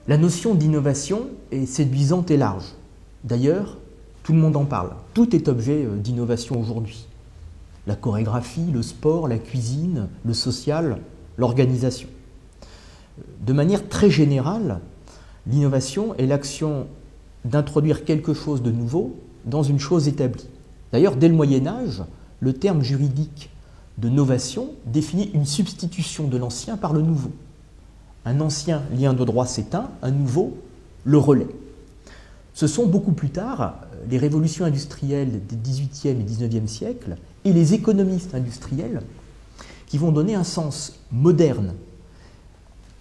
La notion d'innovation est séduisante et large. D'ailleurs, tout le monde en parle. Tout est objet d'innovation aujourd'hui. La chorégraphie, le sport, la cuisine, le social, l'organisation. De manière très générale, l'innovation est l'action d'introduire quelque chose de nouveau dans une chose établie. D'ailleurs, dès le Moyen-Âge, le terme juridique de novation définit une substitution de l'ancien par le nouveau. Un ancien lien de droit s'éteint, un nouveau le relaie. Ce sont beaucoup plus tard les révolutions industrielles des XVIIIe et XIXe siècles et les économistes industriels qui vont donner un sens moderne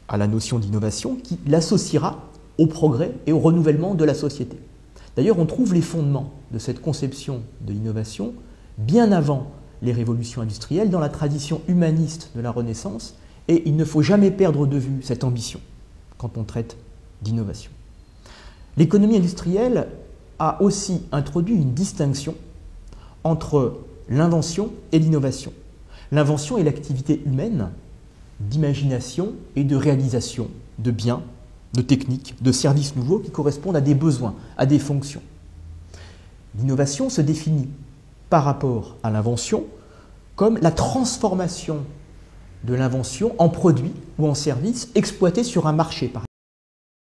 à la notion d'innovation qui l'associera au progrès et au renouvellement de la société. D'ailleurs, on trouve les fondements de cette conception de l'innovation bien avant les révolutions industrielles dans la tradition humaniste de la Renaissance, et il ne faut jamais perdre de vue cette ambition quand on traite d'innovation. L'économie industrielle a aussi introduit une distinction entre l'invention et l'innovation. L'invention est l'activité humaine d'imagination et de réalisation de biens, de techniques, de services nouveaux qui correspondent à des besoins, à des fonctions. L'innovation se définit par rapport à l'invention comme la transformation de l'invention en produit ou en service exploité sur un marché, par exemple.